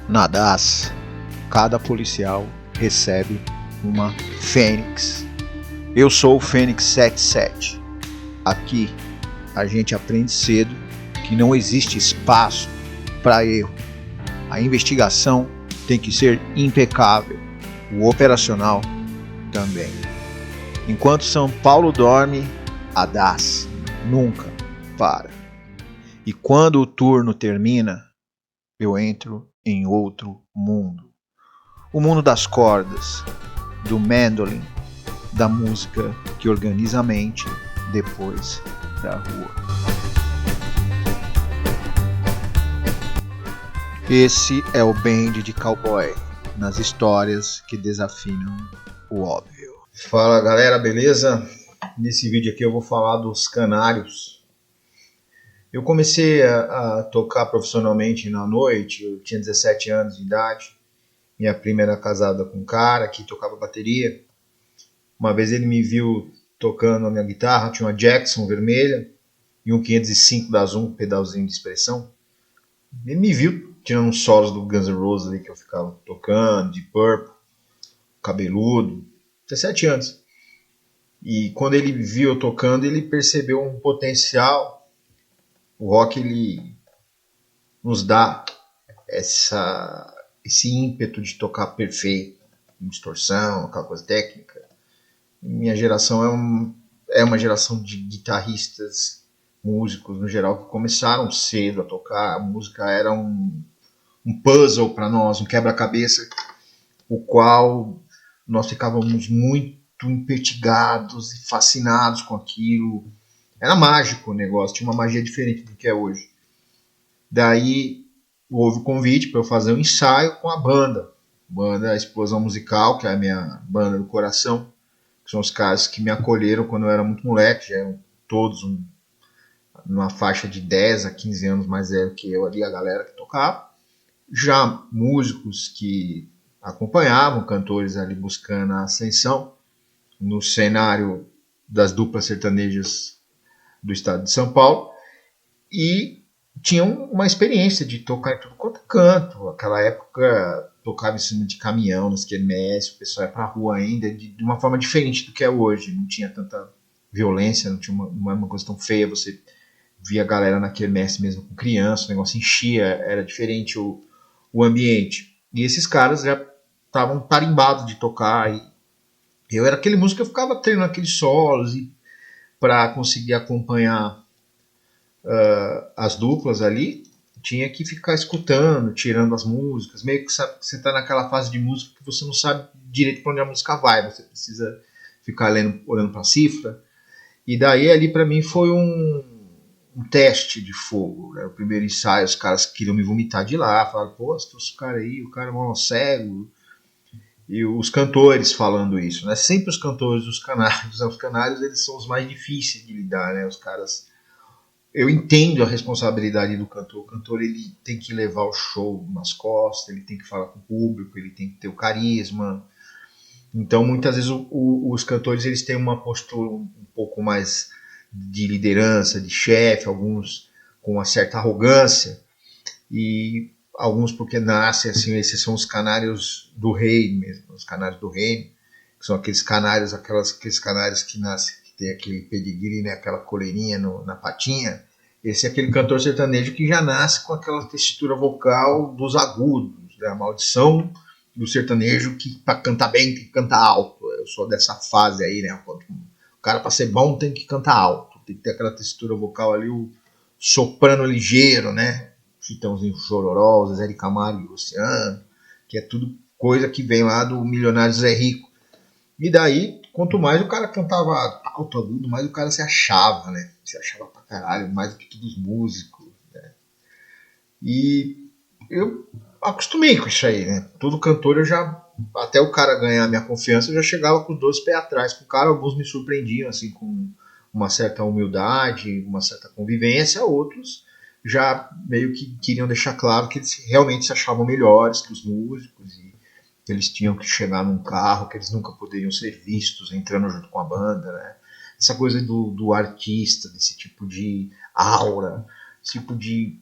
Na DAS, cada policial recebe uma Fênix. Eu sou o Fênix 77. Aqui a gente aprende cedo que não existe espaço para erro. A investigação tem que ser impecável, o operacional também. Enquanto São Paulo dorme, a DAS nunca para. E quando o turno termina, eu entro em outro mundo. O mundo das cordas, do mandolin, da música que organiza a mente depois da rua. Esse é o Band de Cowboy, nas histórias que desafinam o óbvio. Fala galera, beleza? Nesse vídeo aqui eu vou falar dos canários. Eu comecei a tocar profissionalmente na noite, eu tinha 17 anos de idade. Minha prima era casada com um cara que tocava bateria. Uma vez ele me viu tocando a minha guitarra, tinha uma Jackson vermelha e um 505 da Zoom, um pedalzinho de expressão. Ele me viu tirando uns solos do Guns N' Roses ali que eu ficava tocando, de Purple, cabeludo, 17 anos. E quando ele viu eu tocando, ele percebeu um potencial. O rock ele nos dá esse ímpeto de tocar perfeito, distorção, aquela coisa técnica. Minha geração é uma geração de guitarristas, músicos no geral, que começaram cedo a tocar. A música era um puzzle para nós, um quebra-cabeça, o qual nós ficávamos muito impertigados e fascinados com aquilo. Era mágico o negócio, tinha uma magia diferente do que é hoje. Daí houve o convite para eu fazer um ensaio com a banda Explosão Musical, que é a minha banda do coração, que são os caras que me acolheram quando eu era muito moleque, já eram todos numa faixa de 10 a 15 anos mais velho que eu ali, a galera que tocava. Já músicos que acompanhavam, cantores ali buscando a ascensão no cenário das duplas sertanejas do estado de São Paulo, e tinham uma experiência de tocar em tudo quanto canto. Aquela época tocava em cima de caminhão, nas quermesses, o pessoal ia pra rua ainda de uma forma diferente do que é hoje. Não tinha tanta violência, não era uma coisa tão feia. Você via a galera na quermesse mesmo com criança, o negócio enchia, era diferente o ambiente. E esses caras já estavam tarimbados de tocar. E eu era aquele músico que eu ficava treinando aqueles solos e para conseguir acompanhar as duplas ali, tinha que ficar escutando, tirando as músicas, meio que sabe, você está naquela fase de música que você não sabe direito para onde a música vai, você precisa ficar olhando para a cifra. E daí ali para mim foi um teste de fogo, né? O primeiro ensaio, os caras queriam me vomitar de lá, falaram, pô, os caras aí, o cara é mal cego. E os cantores falando isso, né? Sempre os cantores dos canários, né? Os canários eles são os mais difíceis de lidar, né? Os caras, eu entendo a responsabilidade do cantor. O cantor ele tem que levar o show nas costas, ele tem que falar com o público, ele tem que ter o carisma. Então muitas vezes os cantores eles têm uma postura um pouco mais de liderança, de chefe, alguns com uma certa arrogância, e alguns porque nascem assim. Esses são os canários do rei mesmo, os canários do reino, que são aqueles canários, aqueles canários que nascem, que tem aquele pedigree, né, aquela coleirinha na patinha. Esse é aquele cantor sertanejo que já nasce com aquela textura vocal dos agudos, né, a maldição do sertanejo que para cantar bem tem que cantar alto. Eu sou dessa fase aí, né? O cara para ser bom tem que cantar alto, tem que ter aquela textura vocal ali, o soprano ligeiro, né? Chitãozinho Chororó, Zé de Camargo e Luciano, que é tudo coisa que vem lá do Milionário Zé Rico. E daí, quanto mais o cara cantava alto, agudo, mais o cara se achava, né? Se achava pra caralho, mais do que todos os músicos, né? E eu acostumei com isso aí, né? Todo cantor até o cara ganhar a minha confiança, eu já chegava com os dois pés atrás com o cara. Alguns me surpreendiam, assim, com uma certa humildade, uma certa convivência, outros já meio que queriam deixar claro que eles realmente se achavam melhores que os músicos e que eles tinham que chegar num carro, que eles nunca poderiam ser vistos entrando junto com a banda, né? Essa coisa do artista, desse tipo de aura, esse tipo de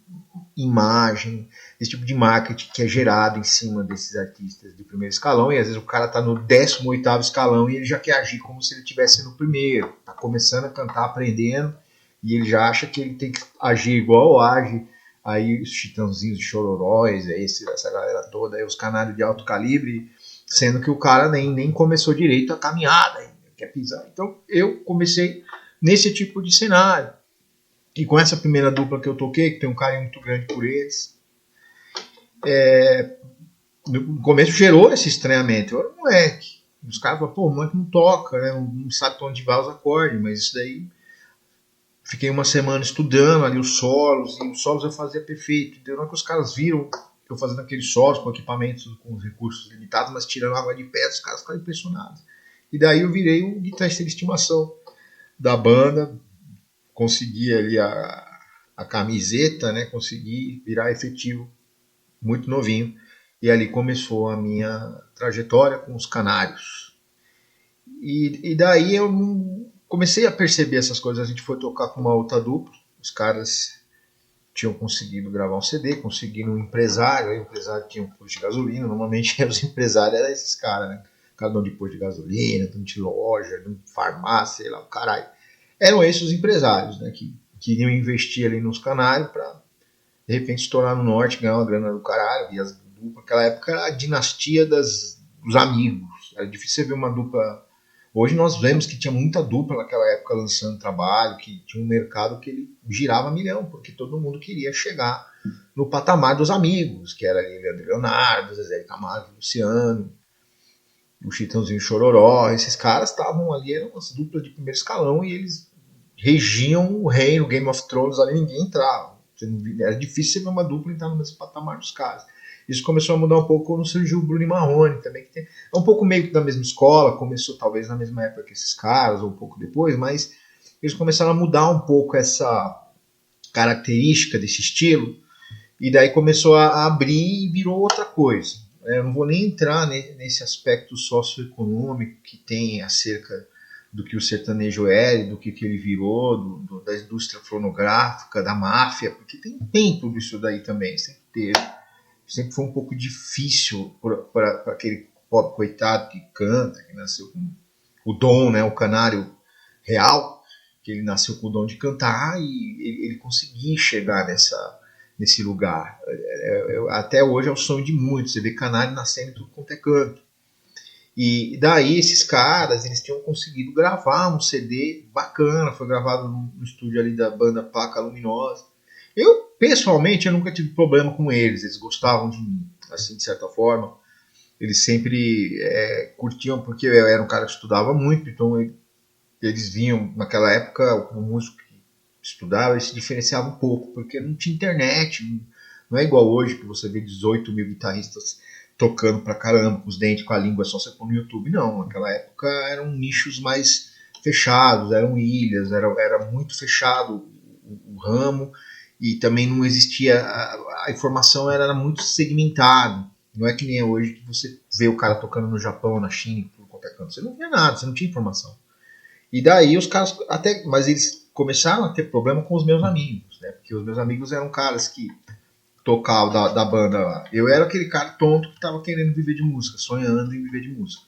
imagem, esse tipo de marketing que é gerado em cima desses artistas de primeiro escalão, e às vezes o cara tá no 18º escalão e ele já quer agir como se ele estivesse no primeiro, tá começando a cantar, aprendendo, e ele já acha que ele tem que agir igual age aí os Chitãozinhos, os Chororóis, essa galera toda, aí os canários de alto calibre, sendo que o cara nem começou direito a caminhada, quer pisar. Então eu comecei nesse tipo de cenário. E com essa primeira dupla que eu toquei, que tem um carinho muito grande por eles, no começo gerou esse estranhamento. Eu era um moleque. Os caras falam, pô, o moleque não toca, né? Não sabe pra onde vai os acordes, mas isso daí. Fiquei uma semana estudando ali os solos, e os solos eu fazia perfeito. Deu hora que os caras viram eu fazendo aqueles solos com equipamentos, com os recursos limitados, mas tirando água de pedra, os caras ficaram impressionados. E daí eu virei um guitarrista de estimação da banda, consegui ali a camiseta, né? Consegui virar efetivo muito novinho. E ali começou a minha trajetória com os Canários. E daí eu comecei a perceber essas coisas. A gente foi tocar com uma outra dupla. Os caras tinham conseguido gravar um CD, conseguiram um empresário. Aí o empresário tinha um posto de gasolina. Normalmente os empresários eram esses caras, né? Cada um de posto de gasolina, de loja, de farmácia, sei lá, o caralho. Eram esses os empresários, né? Que queriam investir ali nos Canários para de repente estourar no norte, ganhar uma grana do caralho. E as duplas, naquela época era a dinastia dos amigos. Era difícil você ver uma dupla. Hoje nós vemos que tinha muita dupla naquela época lançando trabalho, que tinha um mercado que ele girava milhão, porque todo mundo queria chegar no patamar dos amigos, que era ali Leandro Leonardo, Zezé Camargo, Luciano, o Chitãozinho Chororó. Esses caras estavam ali, eram umas duplas de primeiro escalão, e eles regiam o reino, Game of Thrones, ali ninguém entrava. Era difícil você ver uma dupla entrar no mesmo patamar dos caras. Isso começou a mudar um pouco quando surgiu o Bruno e Marrone também, que é um pouco meio que da mesma escola, começou talvez na mesma época que esses caras, ou um pouco depois, mas eles começaram a mudar um pouco essa característica desse estilo, e daí começou a abrir e virou outra coisa. Eu não vou nem entrar nesse aspecto socioeconômico que tem acerca do que o sertanejo é, do que ele virou, da indústria fonográfica, da máfia, porque tem tudo isso daí também, sempre teve. Sempre foi um pouco difícil para aquele pobre coitado que canta, que nasceu com o dom, né, o canário real, que ele nasceu com o dom de cantar, e ele conseguia chegar nesse lugar. Até hoje é o sonho de muitos, você vê canário nascendo em tudo quanto é canto. E daí esses caras, eles tinham conseguido gravar um CD bacana, foi gravado no estúdio ali da banda Placa Luminosa. Eu, pessoalmente, eu nunca tive problema com eles, eles gostavam de mim, assim, de certa forma. Eles sempre curtiam, porque eu era um cara que estudava muito, então eles vinham, naquela época, o músico que estudava, ele se diferenciava um pouco, porque não tinha internet, não é igual hoje, que você vê 18 mil guitarristas tocando pra caramba, com os dentes, com a língua, só você pôr no YouTube. Não, naquela época eram nichos mais fechados, eram ilhas, era muito fechado o ramo, e também não existia, a informação era muito segmentada. Não é que nem é hoje que você vê o cara tocando no Japão, na China, por qualquer canto. Você não via nada, você não tinha informação. E daí os caras, mas eles começaram a ter problema com os meus amigos, né? Porque os meus amigos eram caras que tocavam da banda lá. Eu era aquele cara tonto que estava querendo viver de música, sonhando em viver de música.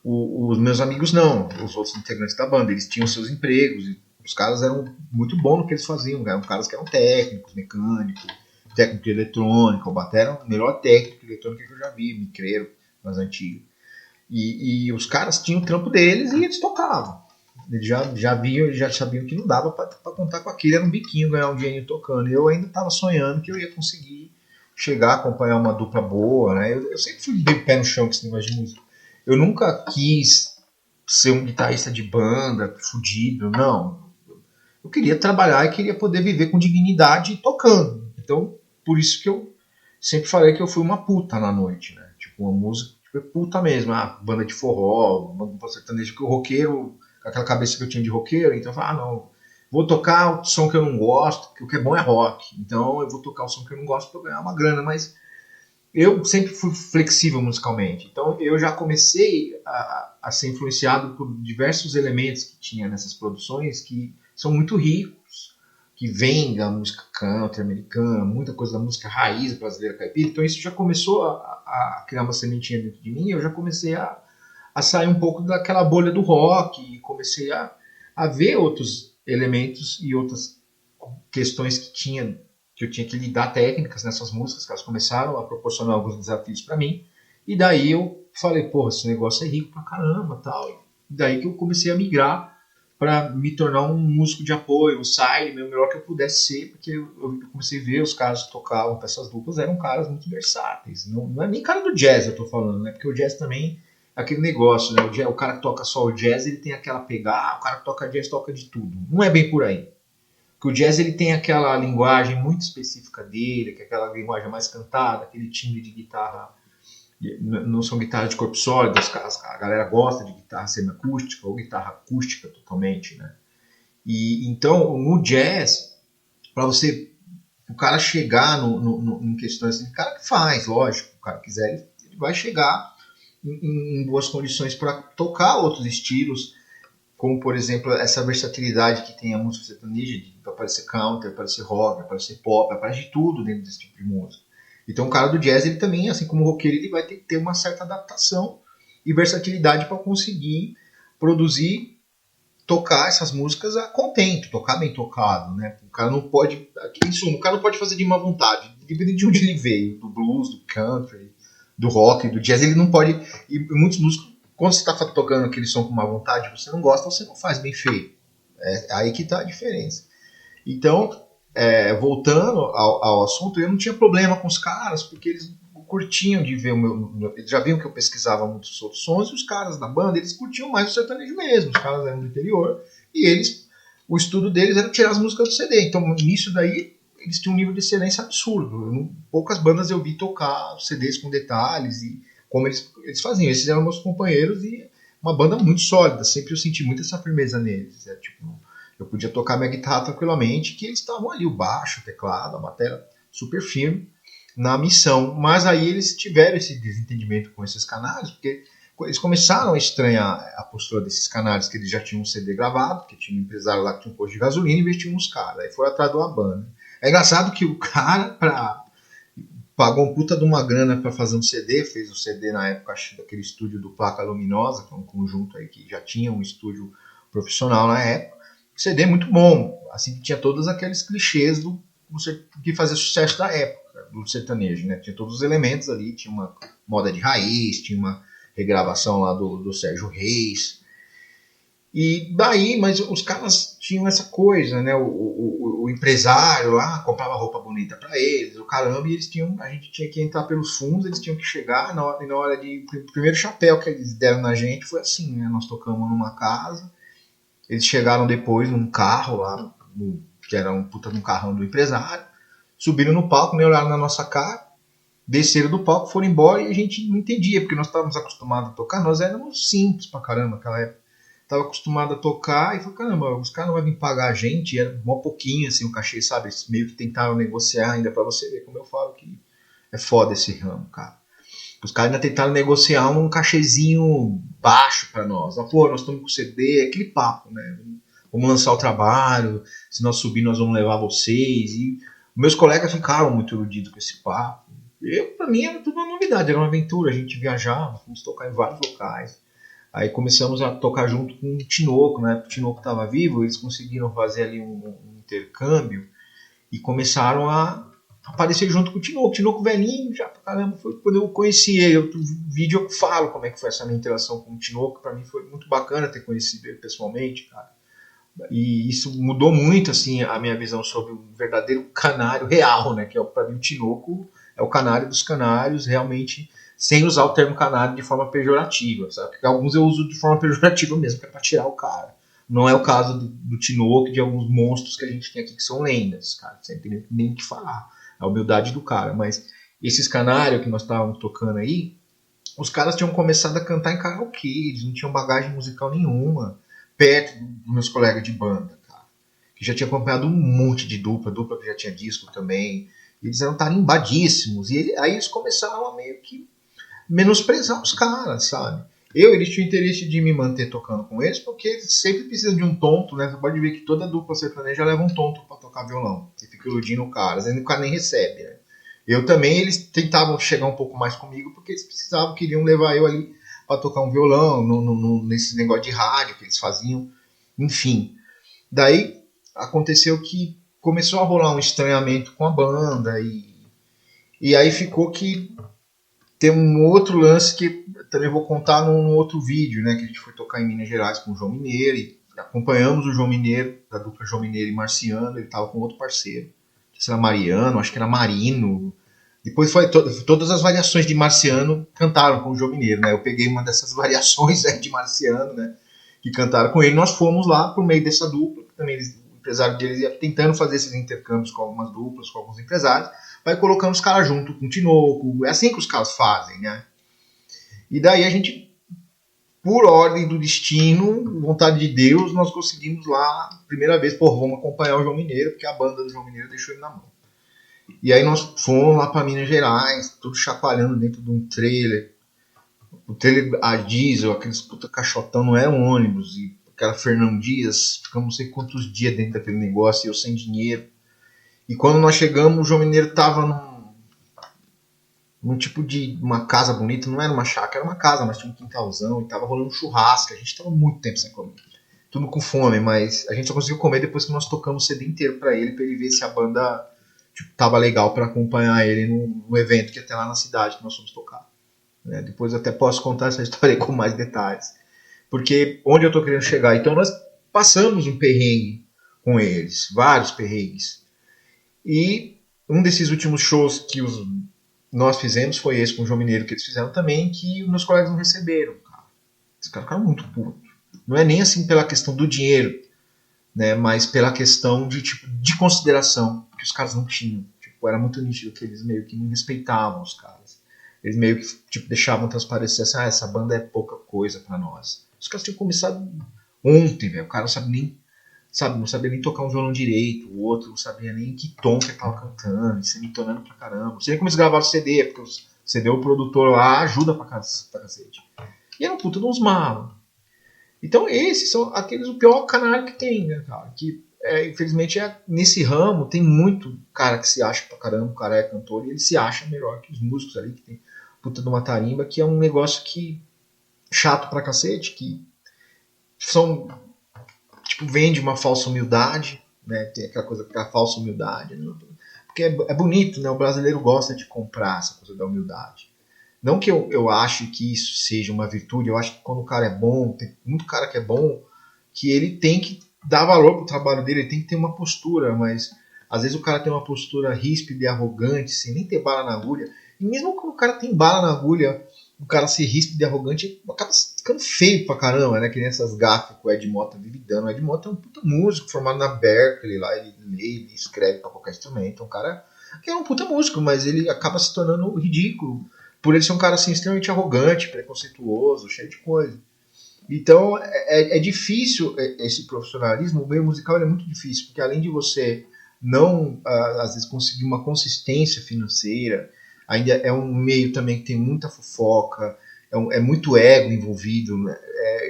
Os meus amigos não, os outros integrantes da banda, eles tinham seus empregos, e os caras eram muito bons no que eles faziam, eram caras que eram técnicos, mecânicos, técnico de eletrônica, o batera era o melhor técnico de eletrônica que eu já vi, micreiro, nas antigas. E os caras tinham o trampo deles e eles tocavam. Eles já viam, já sabiam que não dava para contar com aquilo, era um biquinho ganhar um dinheiro tocando. E eu ainda estava sonhando que eu ia conseguir chegar a acompanhar uma dupla boa, né? Eu sempre fui bem pé no chão com esse negócio de música. Eu nunca quis ser um guitarrista de banda, fudido, não. Eu queria trabalhar e queria poder viver com dignidade tocando. Então, por isso que eu sempre falei que eu fui uma puta na noite, né? Tipo, uma música, tipo, puta mesmo. Banda de forró, banda sertaneja, que o roqueiro, com aquela cabeça que eu tinha de roqueiro, então eu falei, não, vou tocar o som que eu não gosto, que o que é bom é rock. Então eu vou tocar o som que eu não gosto para ganhar uma grana, mas eu sempre fui flexível musicalmente. Então eu já comecei a ser influenciado por diversos elementos que tinha nessas produções que são muito ricos, que vem da música country americana, muita coisa da música raiz brasileira caipira. Então isso já começou a criar uma sementinha dentro de mim. Eu já comecei a sair um pouco daquela bolha do rock e comecei a ver outros elementos e outras questões que eu tinha que lidar, técnicas nessas músicas, que elas começaram a proporcionar alguns desafios para mim. E daí eu falei, porra, esse negócio é rico pra caramba, tal. E daí que eu comecei a migrar para me tornar um músico de apoio, um side, o melhor que eu pudesse ser, porque eu comecei a ver os caras que tocavam para essas duplas, eram caras muito versáteis. Não é nem cara do jazz eu tô falando, né? Porque o jazz também é aquele negócio, né? O cara que toca só o jazz, ele tem aquela pegada, o cara que toca jazz toca de tudo. Não é bem por aí. Porque o jazz ele tem aquela linguagem muito específica dele, que é aquela linguagem mais cantada, aquele timbre de guitarra. Não são guitarras de corpo sólido, a galera gosta de guitarra semiacústica ou guitarra acústica totalmente, né? E então no jazz, para você, o cara chegar em questões assim, o cara que faz, lógico, o cara quiser, ele vai chegar em boas condições para tocar outros estilos, como por exemplo essa versatilidade que tem a música sertaneja, para parecer country, para parecer rock, para parecer pop, para parecer de tudo dentro desse tipo de música. Então o cara do jazz, ele também, assim como o roqueiro, ele vai ter que ter uma certa adaptação e versatilidade para conseguir produzir, tocar essas músicas a contento, tocar bem tocado, né? O cara não pode, em suma, o cara não pode fazer de má vontade, independente de onde ele veio, do blues, do country, do rock, do jazz, ele não pode, e muitos músicos, quando você está tocando aquele som com má vontade, você não gosta, você não faz bem feito. É aí que está a diferença. Então, voltando ao assunto, eu não tinha problema com os caras, porque eles curtiam de ver eles já viam que eu pesquisava muitos outros sons, e os caras da banda, eles curtiam mais o sertanejo mesmo, os caras eram do interior, e o estudo deles era tirar as músicas do CD, então nisso daí, eles tinham um nível de excelência absurdo. Poucas bandas eu vi tocar CDs com detalhes, e como eles faziam, esses eram meus companheiros, e uma banda muito sólida, sempre eu senti muito essa firmeza neles, tipo... Eu podia tocar minha guitarra tranquilamente, que eles estavam ali, o baixo, o teclado, a bateria, super firme na missão. Mas aí eles tiveram esse desentendimento com esses canários, porque eles começaram a estranhar a postura desses canários, que eles já tinham um CD gravado, que tinha um empresário lá que tinha um posto de gasolina e investiam uns caras. Aí foram atrás de uma banda. É engraçado que o cara pagou um puta de uma grana para fazer um CD, fez o CD na época daquele estúdio do Placa Luminosa, que é um conjunto aí que já tinha um estúdio profissional na época. CD muito bom, assim, que tinha todos aqueles clichês que fazia sucesso da época, do sertanejo, né? Tinha todos os elementos ali, tinha uma moda de raiz, tinha uma regravação lá do Sérgio Reis. E daí, mas os caras tinham essa coisa, né? O empresário lá comprava roupa bonita para eles, o caramba, e a gente tinha que entrar pelos fundos, eles tinham que chegar, na hora o primeiro chapéu que eles deram na gente foi assim, né? Nós tocamos numa casa. Eles chegaram depois num carro lá, que era um puta de um carrão do empresário, subiram no palco, nem olharam na nossa cara, desceram do palco, foram embora e a gente não entendia, porque nós estávamos acostumados a tocar, nós éramos simples pra caramba naquela época. Estava acostumado a tocar e falei, caramba, os caras não vão vir pagar a gente, e era um pouquinho assim o cachê, sabe? Eles meio que tentaram negociar ainda pra você ver como eu falo que é foda esse ramo, cara. Os caras ainda tentaram negociar um cachezinho baixo para nós. Pô, nós estamos com CD, aquele papo, né? Vamos lançar o trabalho, se nós subir nós vamos levar vocês. E meus colegas ficaram muito iludidos com esse papo. Para mim era tudo uma novidade, era uma aventura. A gente viajava, fomos tocar em vários locais. Aí começamos a tocar junto com o Tinoco, né? O Tinoco estava vivo, eles conseguiram fazer ali um intercâmbio e começaram a aparecer junto com o Tinoco. O Tinoco velhinho, já pra caramba, foi quando eu conheci ele. Outro vídeo eu falo como é que foi essa minha interação com o Tinoco. Pra mim foi muito bacana ter conhecido ele pessoalmente, cara. E isso mudou muito, assim, a minha visão sobre o verdadeiro canário real, né? Que é, pra mim, o Tinoco é o canário dos canários, realmente, sem usar o termo canário de forma pejorativa, sabe? Porque alguns eu uso de forma pejorativa mesmo, que é pra tirar o cara. Não é o caso do Tinoco e de alguns monstros que a gente tem aqui que são lendas, cara. Você não tem nem o que falar. A humildade do cara, mas esses canários que nós estávamos tocando aí, os caras tinham começado a cantar em karaokê, eles não tinham bagagem musical nenhuma, perto dos meus colegas de banda, cara, que já tinha acompanhado um monte de dupla que já tinha disco também, eles eram tarimbadíssimos, e aí eles começaram a meio que menosprezar os caras, sabe? Eles tinham interesse de me manter tocando com eles, porque sempre precisa de um tonto, né? Você pode ver que toda dupla sertaneja leva um tonto pra tocar violão. E fica iludindo o cara, às vezes o cara nem recebe, né? Eu também, eles tentavam chegar um pouco mais comigo, porque eles precisavam, queriam levar eu ali pra tocar um violão, nesse negócio de rádio que eles faziam, enfim. Daí aconteceu que começou a rolar um estranhamento com a banda, e aí ficou que tem um outro lance que também vou contar num outro vídeo, né? Que a gente foi tocar em Minas Gerais com o João Mineiro e acompanhamos o João Mineiro, da dupla João Mineiro e Marciano. Ele estava com outro parceiro, não sei se era Mariano, acho que era Marino. Depois foi todas as variações de Marciano cantaram com o João Mineiro, né? Eu peguei uma dessas variações de Marciano, né? Que cantaram com ele. Nós fomos lá por meio dessa dupla, que também o empresário deles ia tentando fazer esses intercâmbios com algumas duplas, com alguns empresários. Vai colocando os caras junto com o Tinoco. É assim que os caras fazem, né? E daí a gente, por ordem do destino, vontade de Deus, nós conseguimos lá, primeira vez, vamos acompanhar o João Mineiro, porque a banda do João Mineiro deixou ele na mão. E aí nós fomos lá para Minas Gerais, tudo chacoalhando dentro de um trailer. O trailer a diesel, aqueles puta caixotão, não era um ônibus. E aquela Fernão Dias, ficamos não sei quantos dias dentro daquele negócio, e eu sem dinheiro. E quando nós chegamos, o João Mineiro tava num tipo de uma casa bonita, não era uma chácara, era uma casa, mas tinha um quintalzão e tava rolando um churrasco. A gente tava muito tempo sem comer, tudo com fome, mas a gente só conseguiu comer depois que nós tocamos o CD inteiro pra ele ver se a banda tava legal pra acompanhar ele no evento que ia ter lá na cidade que nós fomos tocar. Depois eu até posso contar essa história com mais detalhes, porque onde eu tô querendo chegar, então nós passamos um perrengue com eles, vários perrengues. E um desses últimos shows que nós fizemos foi esse com o João Mineiro, que eles fizeram também, que os meus colegas não receberam. Cara. Os caras ficaram muito putos. Não é nem assim pela questão do dinheiro, né, mas pela questão de consideração que os caras não tinham. Era muito nítido que eles meio que não respeitavam os caras. Eles meio que deixavam transparecer assim, essa banda é pouca coisa pra nós. Os caras tinham começado ontem, velho. O cara não sabia nem tocar um violão direito, o outro não sabia nem que tom que ele tava cantando, semitonando pra caramba. Você vê como eles gravaram o CD, porque o CD, o produtor lá ajuda pra cacete. E era um puta de uns malos. Então esses são aqueles, o pior canalha que tem, né, cara? Que infelizmente nesse ramo tem muito cara que se acha pra caramba, o cara é cantor e ele se acha melhor que os músicos ali, que tem puta de uma tarimba, que é um negócio que chato pra cacete, que são vende uma falsa humildade, né? Tem aquela coisa que é a falsa humildade, né? Porque é bonito, né? O brasileiro gosta de comprar essa coisa da humildade. Não que eu ache que isso seja uma virtude, eu acho que quando o cara é bom, tem muito cara que é bom, que ele tem que dar valor pro trabalho dele, ele tem que ter uma postura, mas às vezes o cara tem uma postura ríspida e arrogante, sem nem ter bala na agulha, e mesmo quando o cara tem bala na agulha, o cara ser ríspido e arrogante acaba ficando feio pra caramba, né? Que nem essas gafas que o Ed Mota vive dando. O Ed Mota é um puta músico formado na Berkeley lá, ele lê, ele escreve pra qualquer instrumento. Um cara que é um puta músico, mas ele acaba se tornando ridículo por ele ser um cara assim extremamente arrogante, preconceituoso, cheio de coisa. Então é difícil esse profissionalismo, o meio musical é muito difícil, porque além de você não, às vezes, conseguir uma consistência financeira, ainda é um meio também que tem muita fofoca, é muito ego envolvido. Né?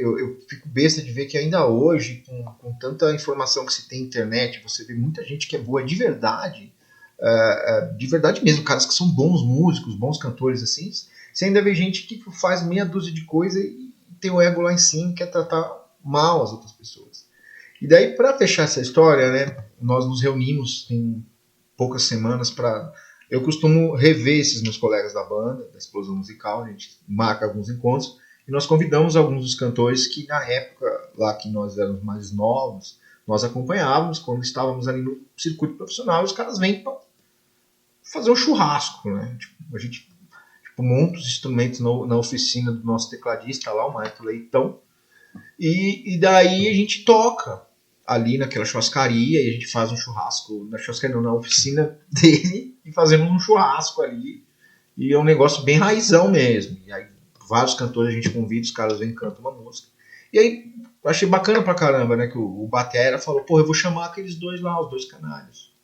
Eu fico besta de ver que ainda hoje, com tanta informação que se tem na internet, você vê muita gente que é boa de verdade mesmo, caras que são bons músicos, bons cantores, assim, você ainda vê gente que faz meia dúzia de coisa e tem o ego lá em cima e quer tratar mal as outras pessoas. E daí, para fechar essa história, né, nós nos reunimos em poucas semanas para... Eu costumo rever esses meus colegas da banda, da Explosão Musical, a gente marca alguns encontros, e nós convidamos alguns dos cantores que na época, lá que nós éramos mais novos, nós acompanhávamos, quando estávamos ali no circuito profissional, os caras vêm para fazer um churrasco, né? A gente monta os instrumentos na oficina do nosso tecladista lá, o Maito Leitão, e daí a gente toca ali naquela churrascaria, e a gente faz um churrasco na churrascaria, não, na oficina dele, e fazemos um churrasco ali, e é um negócio bem raizão mesmo. E aí vários cantores a gente convida, os caras vêm e cantam uma música. E aí achei bacana pra caramba, né, que o batera falou, eu vou chamar aqueles dois lá, os dois canários,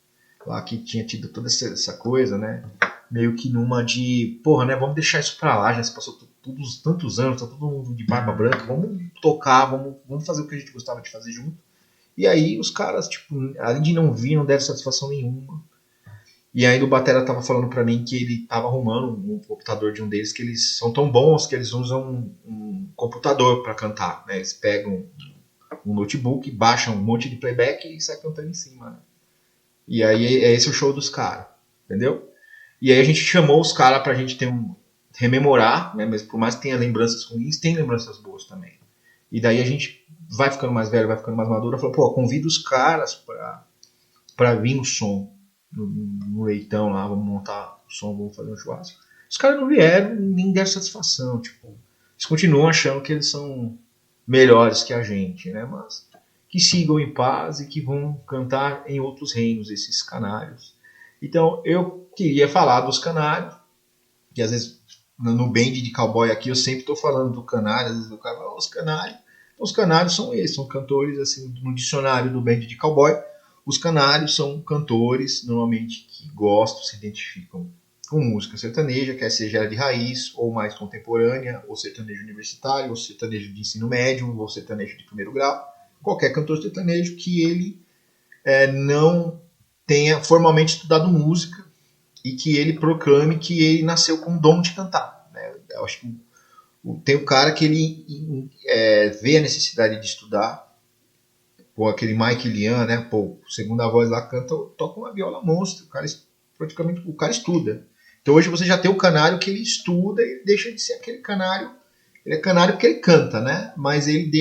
lá que tinha tido toda essa coisa, né, meio que numa de, né, vamos deixar isso pra lá, já se passou todos tantos anos, tá todo mundo de barba branca, vamos tocar, vamos fazer o que a gente gostava de fazer junto. E aí os caras, tipo, além de não vir, não deram satisfação nenhuma. E aí o batera tava falando pra mim que ele tava arrumando um computador de um deles, que eles são tão bons que eles usam um computador pra cantar, né? Eles pegam um notebook, baixam um monte de playback e saem cantando em cima, né? E aí é esse o show dos caras, entendeu? E aí a gente chamou os caras pra gente ter rememorar, né? Mas por mais que tenha lembranças ruins, tem lembranças boas também. E daí a gente vai ficando mais velho, vai ficando mais maduro, falou, pô, convida os caras pra vir no som, no leitão lá, vamos montar o som, vamos fazer um churrasco. Os caras não vieram, nem deram satisfação, tipo, eles continuam achando que eles são melhores que a gente, né? Mas que sigam em paz e que vão cantar em outros reinos, esses canários. Então, eu queria falar dos canários, que às vezes no band de cowboy aqui eu sempre estou falando do canário, às vezes o cara fala, os canários. Então, os canários são esses, são cantores, assim, no dicionário do band de cowboy, os canários são cantores, normalmente, que gostam, se identificam com música sertaneja, quer seja de raiz, ou mais contemporânea, ou sertanejo universitário, ou sertanejo de ensino médio, ou sertanejo de primeiro grau. Qualquer cantor sertanejo que ele não tenha formalmente estudado música e que ele proclame que ele nasceu com o dom de cantar, né? Eu acho que tem o cara que ele vê a necessidade de estudar, pô, aquele Mike Lian, né? Pô, segunda voz lá canta, toca uma viola monstro, praticamente o cara estuda. Então hoje você já tem o canário que ele estuda e deixa de ser aquele canário. Ele é canário porque ele canta, né? Mas ele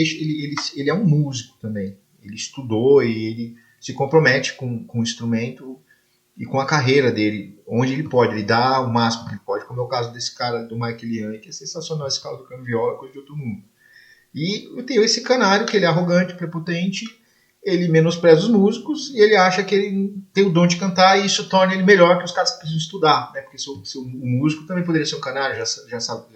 é um músico também. Ele estudou e ele se compromete com o instrumento e com a carreira dele, onde ele pode, ele dá o máximo que ele pode, como é o caso desse cara do Mike Lian, que é sensacional, esse cara tocando viola, coisa de outro mundo. E tem esse canário que ele é arrogante, prepotente, ele menospreza os músicos e ele acha que ele tem o dom de cantar e isso torna ele melhor que os caras que precisam estudar, né? Porque o músico também poderia ser um canário, já sabe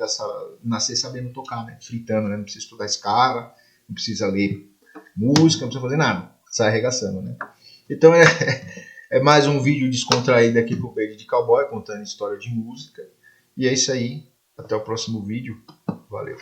nascer sabendo tocar, né? Fritando, né? Não precisa estudar escala, não precisa ler música, não precisa fazer nada, sai arregaçando, né? Então é mais um vídeo descontraído aqui pro Band de Cowboy, contando história de música. E é isso aí, até o próximo vídeo, valeu.